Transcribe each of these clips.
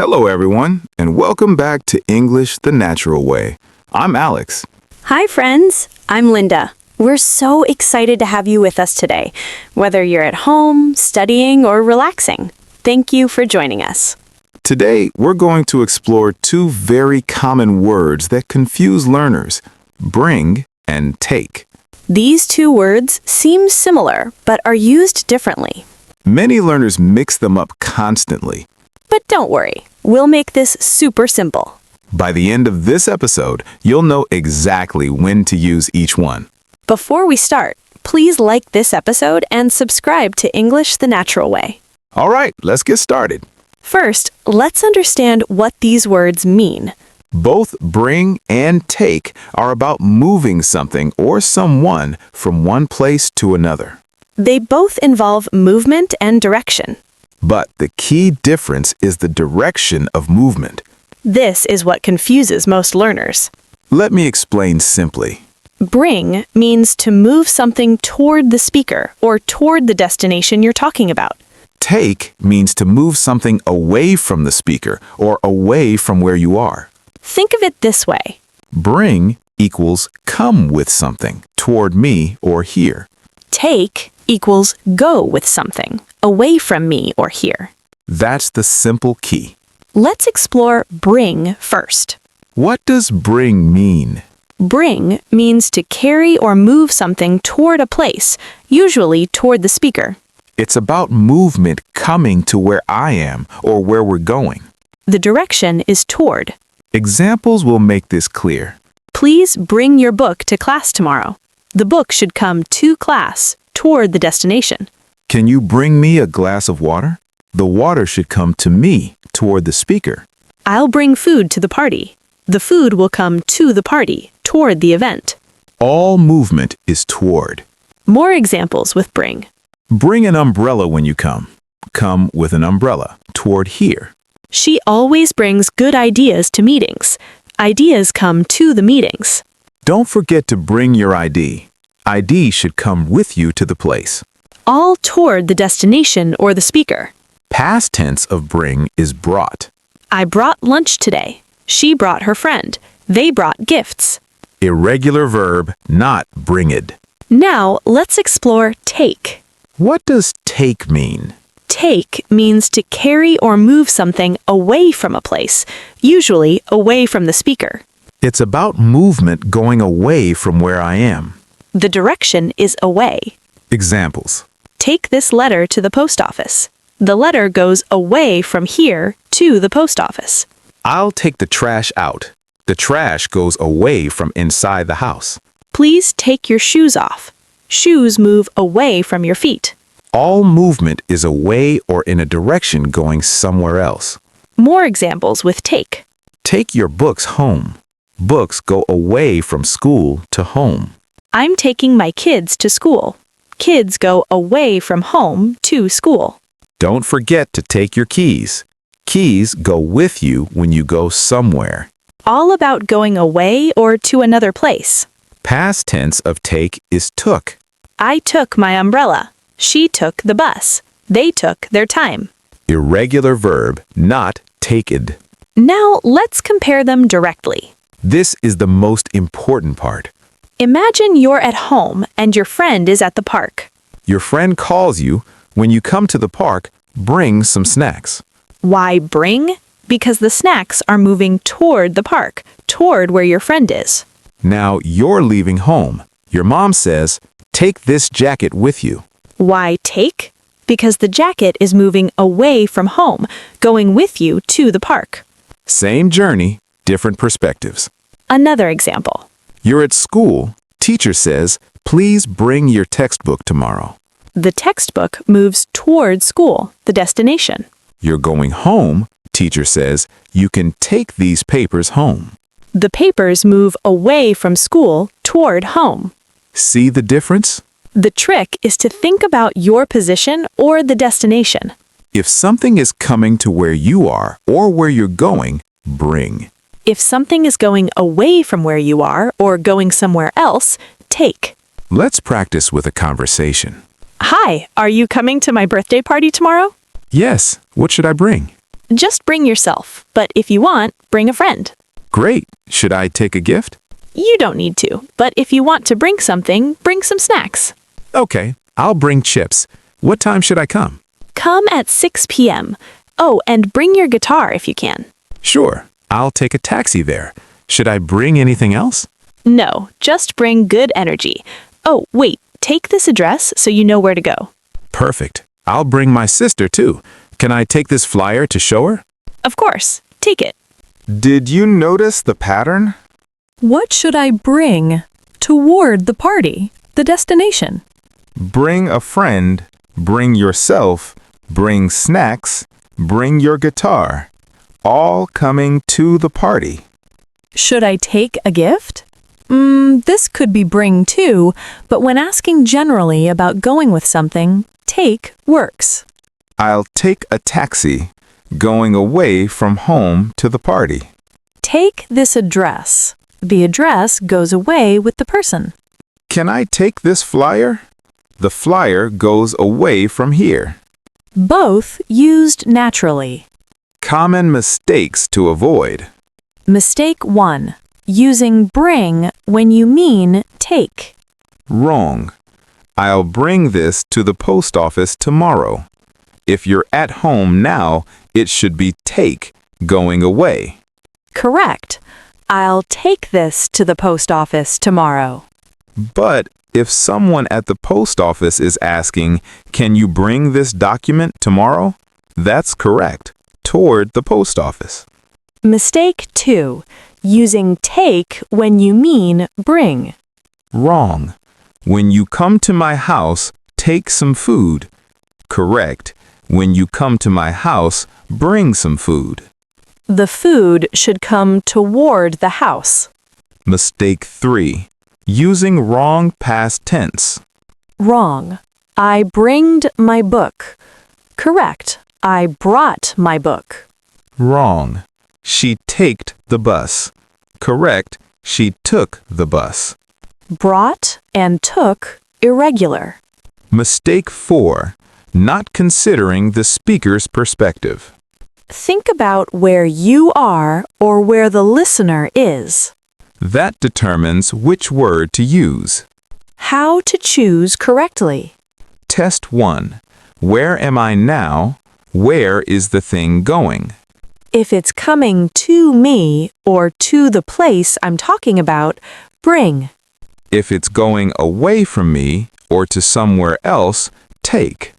Hello, everyone, and welcome back to English the Natural Way. I'm Alex. Hi, friends. I'm Linda. We're so excited to have you with us today, whether you're at home, studying, or relaxing. Thank you for joining us. Today, we're going to explore two very common words that confuse learners, bring and take. These two words seem similar, but are used differently. Many learners mix them up constantly. But don't worry, we'll make this super simple. By the end of this episode, you'll know exactly when to use each one. Before we start, please like this episode and subscribe to English the Natural Way. All right, let's get started. First, let's understand what these words mean. Both bring and take are about moving something or someone from one place to another. They both involve movement and direction. But the key difference is the direction of movement. This is what confuses most learners. Let me explain simply. Bring means to move something toward the speaker or toward the destination you're talking about. Take means to move something away from the speaker or away from where you are. Think of it this way. Bring equals come with something toward me or here. Take equals go with something away from me or here. That's the simple key. Let's explore bring first. What does bring mean? Bring means to carry or move something toward a place, usually toward the speaker. It's about movement coming to where I am or where we're going. The direction is toward. Examples will make this clear. Please bring your book to class tomorrow. The book should come to class, toward the destination. Can you bring me a glass of water? The water should come to me, toward the speaker. I'll bring food to the party. The food will come to the party, toward the event. All movement is toward. More examples with bring. Bring an umbrella when you come. Come with an umbrella, toward here. She always brings good ideas to meetings. Ideas come to the meetings. Don't forget to bring your ID. ID should come with you to the place. All toward the destination or the speaker. Past tense of bring is brought. I brought lunch today. She brought her friend. They brought gifts. Irregular verb, not bringed. Now, let's explore take. What does take mean? Take means to carry or move something away from a place, usually away from the speaker. It's about movement going away from where I am. The direction is away. Examples. Take this letter to the post office. The letter goes away from here to the post office. I'll take the trash out. The trash goes away from inside the house. Please take your shoes off. Shoes move away from your feet. All movement is away or in a direction going somewhere else. More examples with take. Take your books home. Books go away from school to home. I'm taking my kids to school. Kids go away from home to school. Don't forget to take your keys. Keys go with you when you go somewhere. All about going away or to another place. Past tense of take is took. I took my umbrella. She took the bus. They took their time. Irregular verb, not taked. Now let's compare them directly. This is the most important part. Imagine you're at home and your friend is at the park. Your friend calls you. When you come to the park, bring some snacks. Why bring? Because the snacks are moving toward the park, toward where your friend is. Now you're leaving home. Your mom says, take this jacket with you. Why take? Because the jacket is moving away from home, going with you to the park. Same journey, different perspectives. Another example. You're at school. Teacher says, please bring your textbook tomorrow. The textbook moves toward school, the destination. You're going home. Teacher says, you can take these papers home. The papers move away from school toward home. See the difference? The trick is to think about your position or the destination. If something is coming to where you are or where you're going, bring. If something is going away from where you are or going somewhere else, take. Let's practice with a conversation. Hi, are you coming to my birthday party tomorrow? Yes, what should I bring? Just bring yourself, but if you want, bring a friend. Great. Should I take a gift? You don't need to, but if you want to bring something, bring some snacks. Okay, I'll bring chips. What time should I come? Come at 6 p.m. Oh, and bring your guitar if you can. Sure, I'll take a taxi there. Should I bring anything else? No, just bring good energy. Oh, wait, take this address so you know where to go. Perfect. I'll bring my sister too. Can I take this flyer to show her? Of course, take it. Did you notice the pattern? What should I bring toward the party, the destination? Bring a friend, bring yourself, bring snacks, bring your guitar. All coming to the party. Should I take a gift? This could be bring too, but when asking generally about going with something, take works. I'll take a taxi, going away from home to the party. Take this address. The address goes away with the person. Can I take this flyer? The flyer goes away from here. Both used naturally. Common mistakes to avoid. Mistake 1. Using bring when you mean take. Wrong. I'll bring this to the post office tomorrow. If you're at home now, it should be take, going away. Correct. I'll take this to the post office tomorrow. But if someone at the post office is asking, can you bring this document tomorrow? That's correct. Toward the post office. Mistake 2. Using take when you mean bring. Wrong. When you come to my house, take some food. Correct. When you come to my house, bring some food. The food should come toward the house. Mistake 3. Using wrong past tense. Wrong. I bringed my book. Correct. I brought my book. Wrong. She taked the bus. Correct. She took the bus. Brought and took irregular. Mistake 4. Not considering the speaker's perspective. Think about where you are or where the listener is. That determines which word to use. How to choose correctly. Test 1. Where am I now? Where is the thing going? If it's coming to me or to the place I'm talking about, bring. If it's going away from me or to somewhere else, take.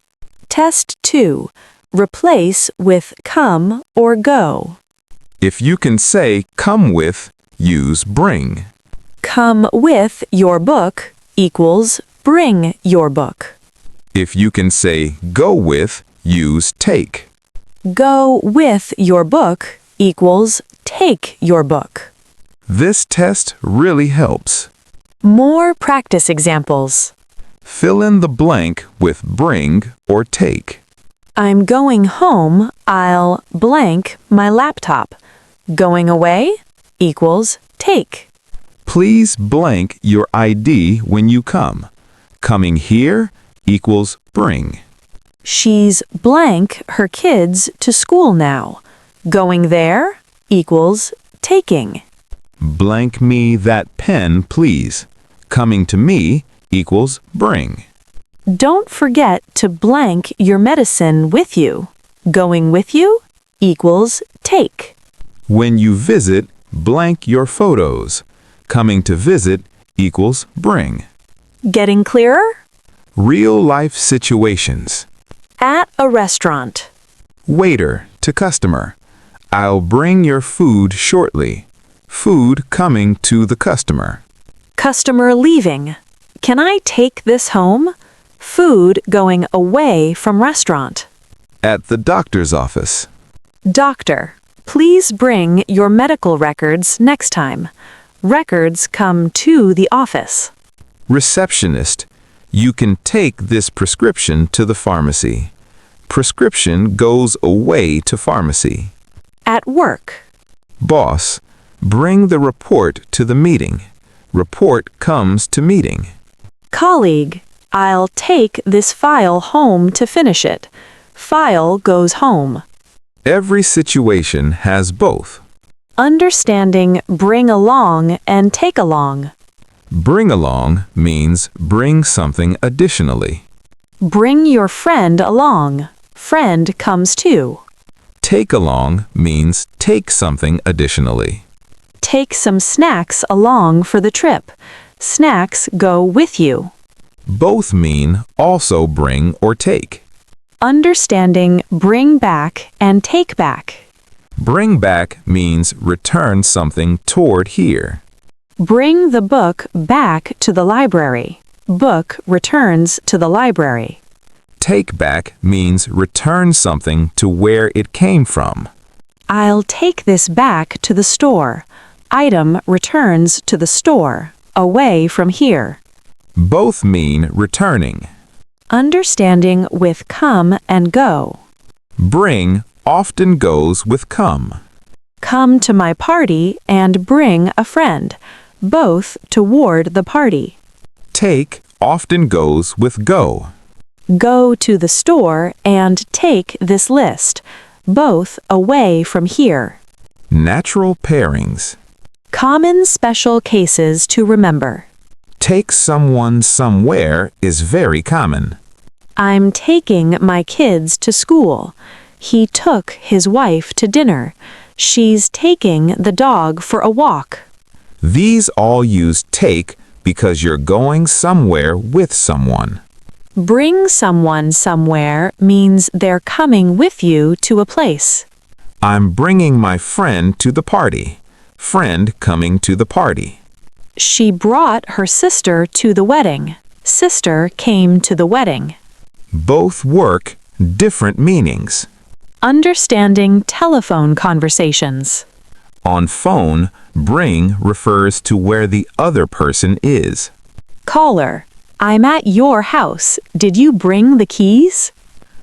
Test 2. Replace with come or go. If you can say come with, use bring. Come with your book equals bring your book. If you can say go with, use take. Go with your book equals take your book. This test really helps. More practice examples. Fill in the blank with bring or take. I'm going home, I'll blank my laptop. Going away equals take. Please blank your ID when you come. Coming here equals bring. She's blank her kids to school now. Going there equals taking. Blank me that pen, please. Coming to me equals bring. Don't forget to blank your medicine with you. Going with you equals take. When you visit, blank your photos. Coming to visit equals bring. Getting clearer? Real life situations. At a restaurant. Waiter to customer. I'll bring your food shortly. Food coming to the customer. Customer leaving. Can I take this home? Food going away from restaurant. At the doctor's office. Doctor, please bring your medical records next time. Records come to the office. Receptionist. You can take this prescription to the pharmacy. Prescription goes away to pharmacy. At work. Boss. Bring the report to the meeting. Report comes to meeting. Colleague, I'll take this file home to finish it. File goes home. Every situation has both. Understanding bring along and take along. Bring along means bring something additionally. Bring your friend along. Friend comes too. Take along means take something additionally. Take some snacks along for the trip. Snacks go with you. Both mean also bring or take. Understanding bring back and take back. Bring back means return something toward here. Bring the book back to the library. Book returns to the library. Take back means return something to where it came from. I'll take this back to the store. Item returns to the store, away from here. Both mean returning. Understanding with come and go. Bring often goes with come. Come to my party and bring a friend, both toward the party. Take often goes with go. Go to the store and take this list, both away from here. Natural pairings. Common special cases to remember. Take someone somewhere is very common. I'm taking my kids to school. He took his wife to dinner. She's taking the dog for a walk. These all use take because you're going somewhere with someone. Bring someone somewhere means they're coming with you to a place. I'm bringing my friend to the party. Friend coming to the party. She brought her sister to the wedding. Sister came to the wedding. Both work different meanings. Understanding telephone conversations. On phone, bring refers to where the other person is. Caller, I'm at your house. Did you bring the keys?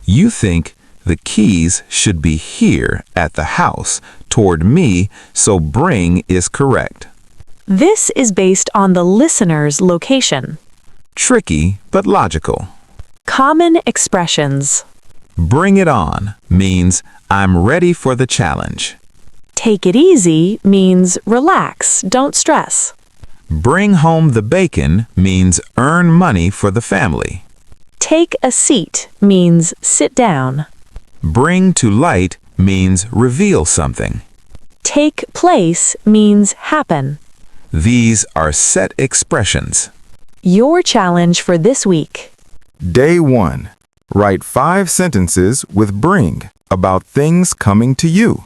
You think the keys should be here at the house toward me, so bring is correct. This is based on the listener's location. Tricky but logical. Common expressions. Bring it on means I'm ready for the challenge. Take it easy means relax, don't stress. Bring home the bacon means earn money for the family. Take a seat means sit down. Bring to light means reveal something. Take place means happen. These are set expressions. Your challenge for this week. Day 1. Write 5 sentences with bring about things coming to you.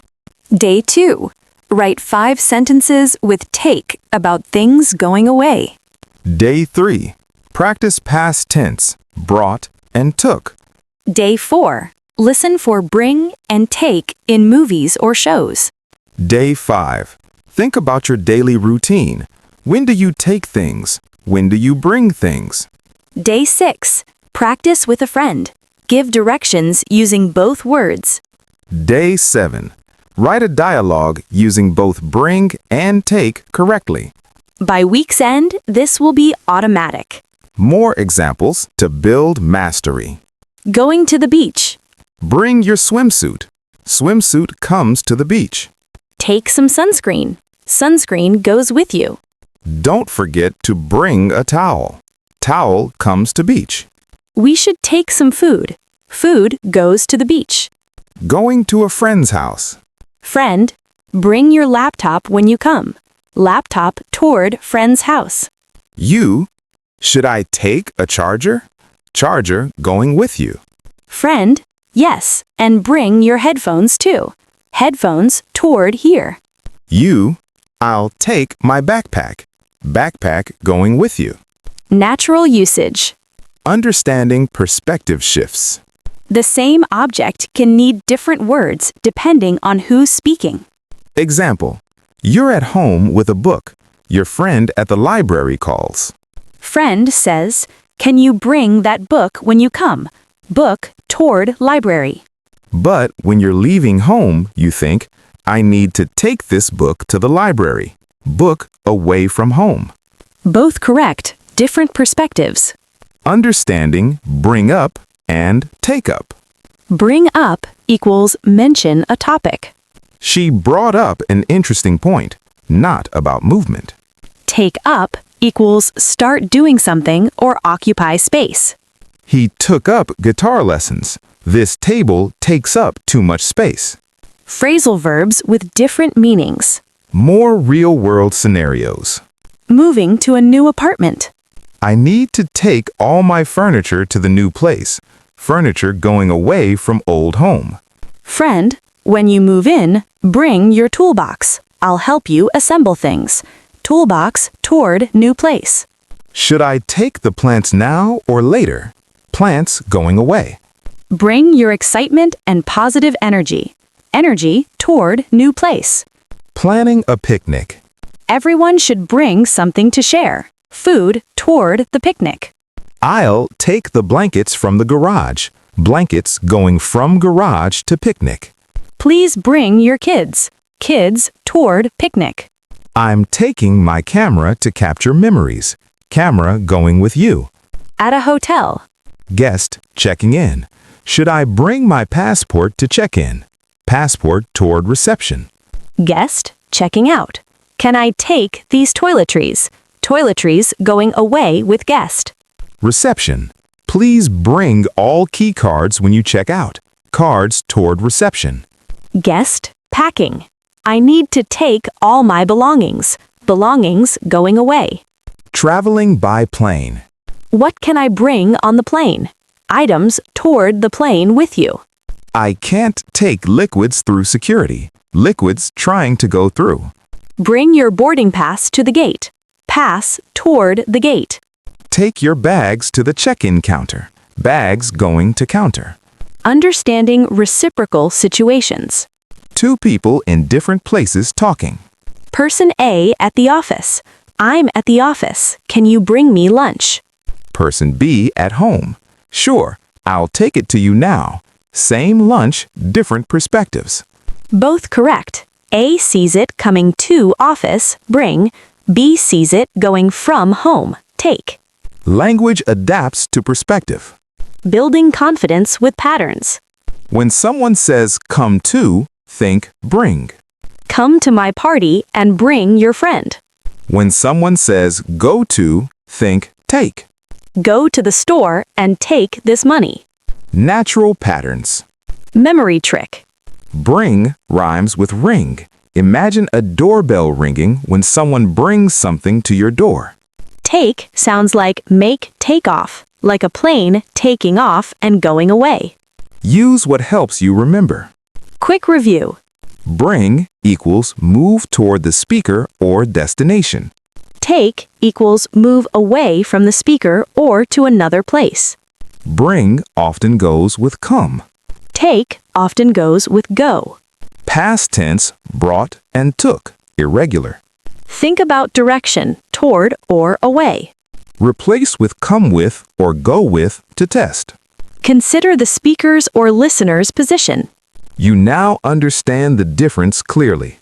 Day 2. Write 5 sentences with take about things going away. Day 3. Practice past tense, brought, and took. Day 4. Listen for bring and take in movies or shows. Day 5. Think about your daily routine. When do you take things? When do you bring things? Day 6. Practice with a friend. Give directions using both words. Day 7. Write a dialogue using both bring and take correctly. By week's end, this will be automatic. More examples to build mastery. Going to the beach. Bring your swimsuit. Swimsuit comes to the beach. Take some sunscreen. Sunscreen goes with you. Don't forget to bring a towel. Towel comes to beach. We should take some food. Food goes to the beach. Going to a friend's house. Friend, bring your laptop when you come. Laptop toward friend's house. You. Should I take a charger? Charger going with you. Friend, yes, and bring your headphones too. Headphones toward here. You. I'll take my backpack. Backpack going with you. Natural usage. Understanding perspective shifts. The same object can need different words depending on who's speaking. Example. You're at home with a book. Your friend at the library calls. Friend says, "Can you bring that book when you come?" Book toward library. But when you're leaving home, you think, I need to take this book to the library. Book away from home. Both correct, different perspectives. Understanding bring up and take up. Bring up equals mention a topic. She brought up an interesting point, not about movement. Take up equals start doing something or occupy space. He took up guitar lessons. This table takes up too much space. Phrasal verbs with different meanings. More real-world scenarios. Moving to a new apartment. I need to take all my furniture to the new place. Furniture going away from old home. Friend, when you move in, bring your toolbox. I'll help you assemble things. Toolbox toward new place. Should I take the plants now or later? Plants going away. Bring your excitement and positive energy. Energy toward new place. Planning a picnic. Everyone should bring something to share. Food toward the picnic. I'll take the blankets from the garage. Blankets going from garage to picnic. Please bring your kids. Kids toward picnic. I'm taking my camera to capture memories. Camera going with you. At a hotel. Guest checking in. Should I bring my passport to check in? Passport toward reception. Guest checking out. Can I take these toiletries? Toiletries going away with guest. Reception. Please bring all key cards when you check out. Cards toward reception. Guest packing. I need to take all my belongings. Belongings going away. Traveling by plane. What can I bring on the plane? Items toward the plane with you. I can't take liquids through security. Liquids trying to go through. Bring your boarding pass to the gate. Pass toward the gate. Take your bags to the check-in counter. Bags going to counter. Understanding reciprocal situations. Two people in different places talking. Person A at the office. I'm at the office. Can you bring me lunch? Person B at home. Sure, I'll take it to you now. Same lunch, different perspectives. Both correct. A sees it coming to office, bring. B sees it going from home, take. Language adapts to perspective. Building confidence with patterns. When someone says come to, think bring. Come to my party and bring your friend. When someone says go to, think take. Go to the store and take this money. Natural patterns. Memory trick. Bring rhymes with ring. Imagine a doorbell ringing when someone brings something to your door. Take sounds like make take off, like a plane taking off and going away. Use what helps you remember. Quick review. Bring equals move toward the speaker or destination. Take equals move away from the speaker or to another place. Bring often goes with come. Take often goes with go. Past tense, brought and took, irregular. Think about direction, toward or away. Replace with come with or go with to test. Consider the speaker's or listener's position. You now understand the difference clearly.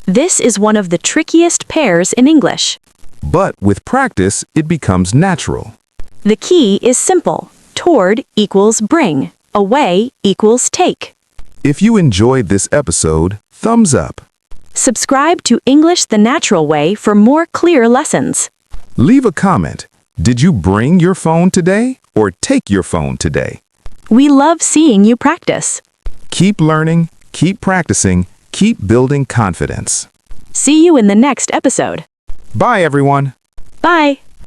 This is one of the trickiest pairs in English. But with practice, it becomes natural. The key is simple. Toward equals bring. Away equals take. If you enjoyed this episode, thumbs up. Subscribe to English the Natural Way for more clear lessons. Leave a comment. Did you bring your phone today or take your phone today? We love seeing you practice. Keep learning, keep practicing, keep building confidence. See you in the next episode. Bye, everyone. Bye.